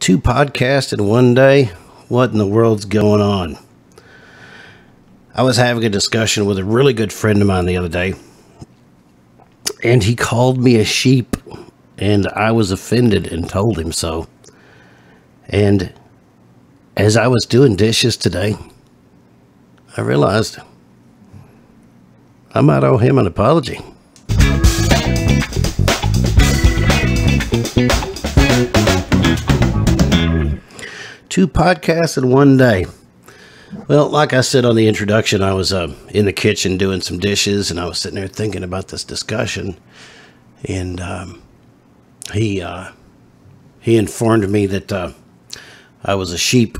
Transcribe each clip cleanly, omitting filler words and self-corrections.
Two podcasts in one day? What in the world's going on? I was having a discussion with a really good friend of mine the other day, and he called me a sheep, and I was offended and told him so. And as I was doing dishes today, I realized I might owe him an apology. Two podcasts in one day. Well, like I said on the introduction, I was in the kitchen doing some dishes, and I was sitting there thinking about this discussion, and he informed me that I was a sheep,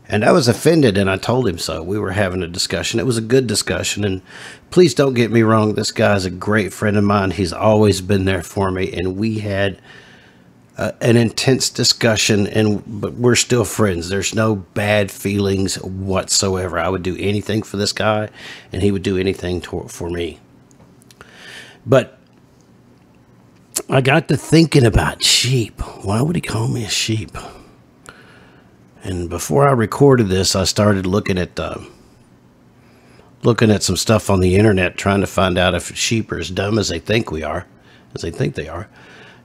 and I was offended, and I told him so. We were having a discussion. It was a good discussion, and please don't get me wrong. This guy's a great friend of mine. He's always been there for me, and we had an intense discussion, but we're still friends. There's no bad feelings whatsoever. I would do anything for this guy, and he would do anything for me. But I got to thinking about sheep. Why would he call me a sheep? And before I recorded this, I started looking at some stuff on the internet, trying to find out if sheep are as dumb as they think they are.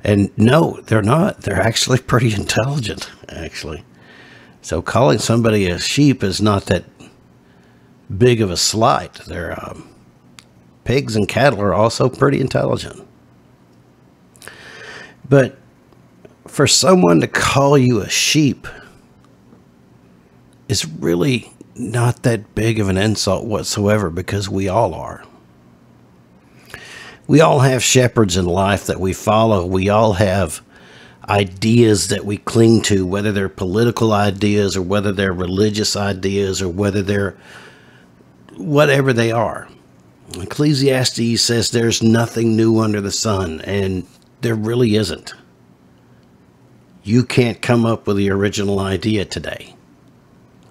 And no, they're not. They're actually pretty intelligent, actually. So calling somebody a sheep is not that big of a slight. They're pigs and cattle are also pretty intelligent. But for someone to call you a sheep is really not that big of an insult whatsoever, because we all are. We all have shepherds in life that we follow. We all have ideas that we cling to, whether they're political ideas or whether they're religious ideas or whether they're whatever they are. Ecclesiastes says there's nothing new under the sun, and there really isn't. You can't come up with the original idea today.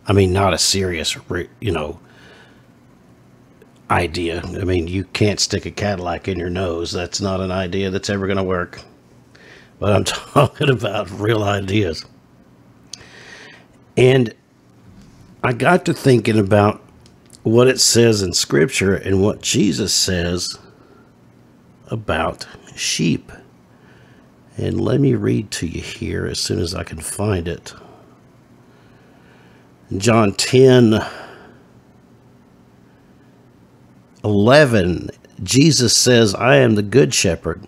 I mean, not a serious, idea. I mean, you can't stick a Cadillac in your nose. That's not an idea that's ever going to work. But I'm talking about real ideas. And I got to thinking about what it says in Scripture and what Jesus says about sheep. And let me read to you here as soon as I can find it. John 10:11, Jesus says, I am the good shepherd.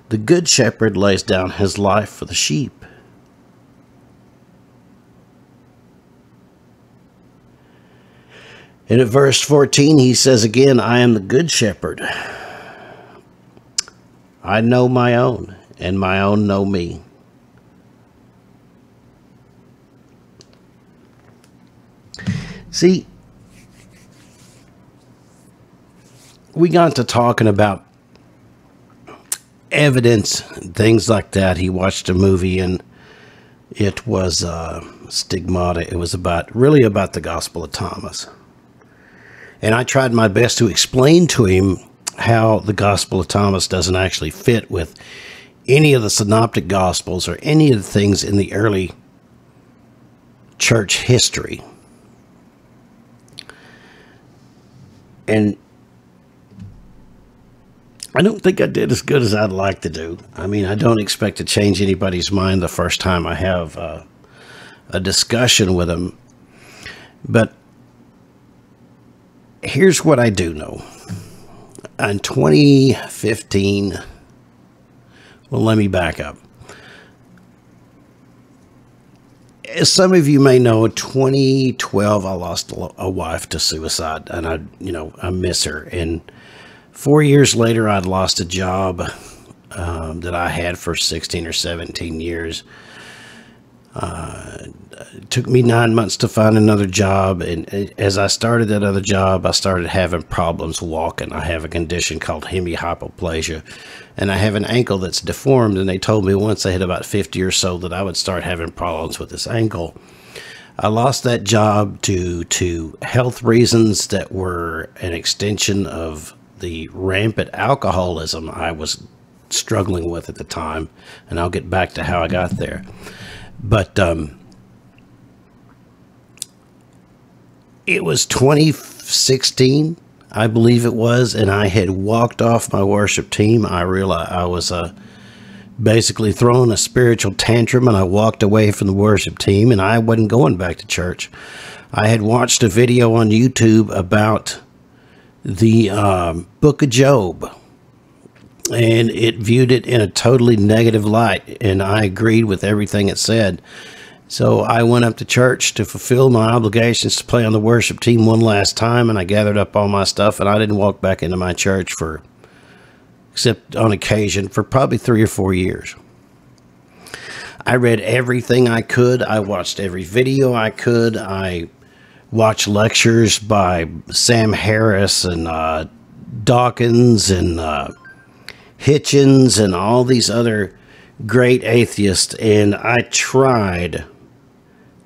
The good shepherd lays down his life for the sheep. And at verse 14, he says again, I am the good shepherd. I know my own, and my own know me. See, we got to talking about evidence and things like that. He watched a movie, and it was Stigmata. It was really about the Gospel of Thomas. And I tried my best to explain to him how the Gospel of Thomas doesn't actually fit with any of the synoptic Gospels or any of the things in the early church history. And I don't think I did as good as I'd like to do. I mean, I don't expect to change anybody's mind the first time I have a discussion with them. But here's what I do know. In 2015, well, let me back up. As some of you may know, in 2012, I lost a wife to suicide, and I miss her. And 4 years later, I'd lost a job that I had for 16 or 17 years. It took me 9 months to find another job, and as I started that other job, I started having problems walking. I have a condition called hemihypoplasia, and I have an ankle that's deformed, and they told me once I hit about 50 or so that I would start having problems with this ankle. I lost that job due to health reasons that were an extension of the rampant alcoholism I was struggling with at the time, and I'll get back to how I got there. But it was 2016, I believe it was, and I had walked off my worship team. I realized I was basically throwing a spiritual tantrum, and I walked away from the worship team, and I wasn't going back to church. I had watched a video on YouTube about the book of Job, and it viewed it in a totally negative light, and I agreed with everything it said. So I went up to church to fulfill my obligations to play on the worship team one last time, and I gathered up all my stuff, and I didn't walk back into my church except on occasion, for probably 3 or 4 years. I read everything I could. I watched every video I could. I watched lectures by Sam Harris and Dawkins and Hitchens and all these other great atheists, and I tried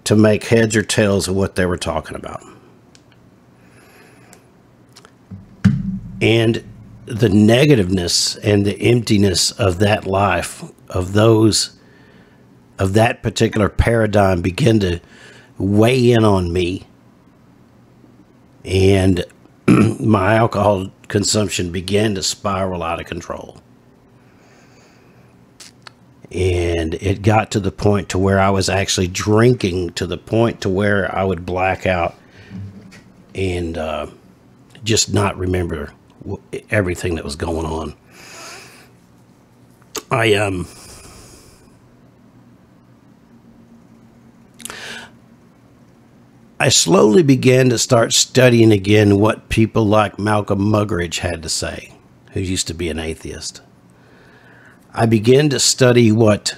to make heads or tails of what they were talking about. And the negativeness and the emptiness of that life, of that particular paradigm, began to weigh in on me, and my alcohol consumption began to spiral out of control. And it got to the point to where I was actually drinking to the point to where I would black out and just not remember everything that was going on. I slowly began to start studying again what people like Malcolm Muggeridge had to say, who used to be an atheist. I began to study what's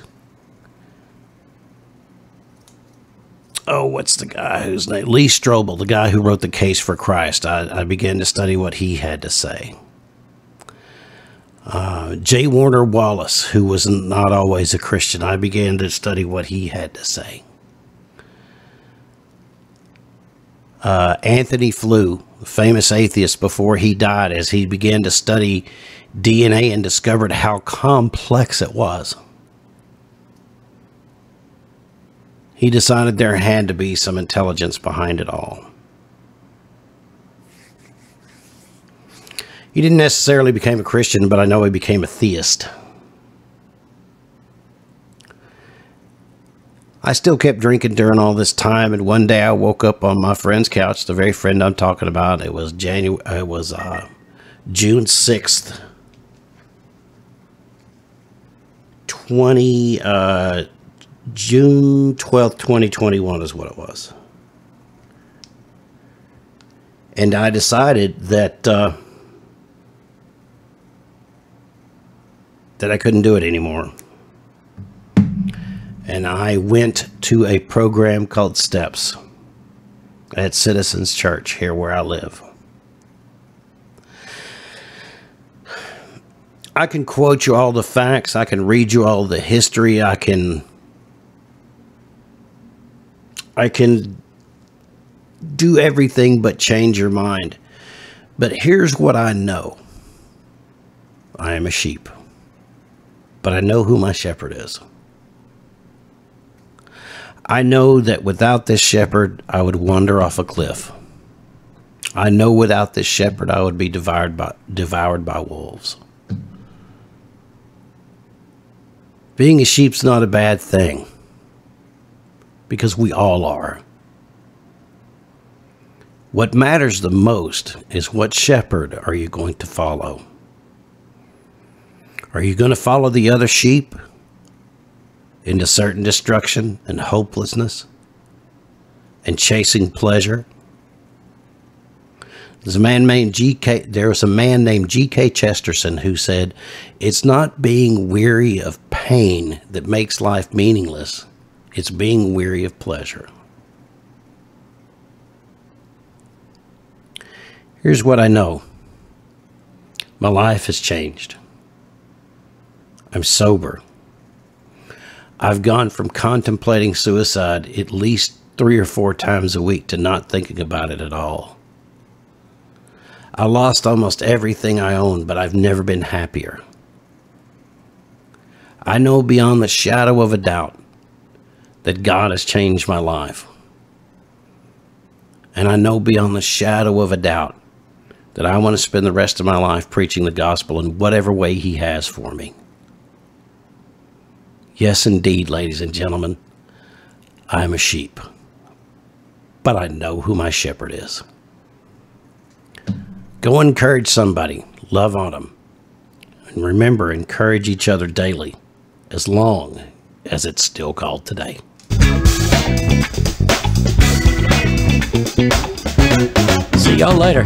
the guy whose name? Lee Strobel, the guy who wrote The Case for Christ. I began to study what he had to say. J. Warner Wallace, who was not always a Christian, I began to study what he had to say. Anthony Flew, the famous atheist, before he died, as he began to study DNA and discovered how complex it was, he decided there had to be some intelligence behind it all. He didn't necessarily become a Christian, but I know he became a theist. I still kept drinking during all this time, and one day I woke up on my friend's couch, the very friend I'm talking about. It was June 6th, June 12th, 2021 is what it was. And I decided that I couldn't do it anymore. And I went to a program called Steps at Citizens Church here where I live. I can quote you all the facts. I can read you all the history. I can do everything but change your mind. But here's what I know. I am a sheep, but I know who my shepherd is. I know that without this shepherd, I would wander off a cliff. I know without this shepherd, I would be devoured by wolves. Being a sheep's not a bad thing, because we all are. What matters the most is what shepherd are you going to follow? Are you going to follow the other sheep into certain destruction and hopelessness and chasing pleasure? There was a man named G.K. Chesterton who said, "It's not being weary of pain that makes life meaningless. It's being weary of pleasure." Here's what I know. My life has changed. I'm sober. I've gone from contemplating suicide at least 3 or 4 times a week to not thinking about it at all. I lost almost everything I owned, but I've never been happier. I know beyond the shadow of a doubt that God has changed my life. And I know beyond the shadow of a doubt that I want to spend the rest of my life preaching the gospel in whatever way He has for me. Yes, indeed, ladies and gentlemen, I am a sheep, but I know who my shepherd is. Go encourage somebody, love on them, and remember, encourage each other daily, as long as it's still called today. See y'all later.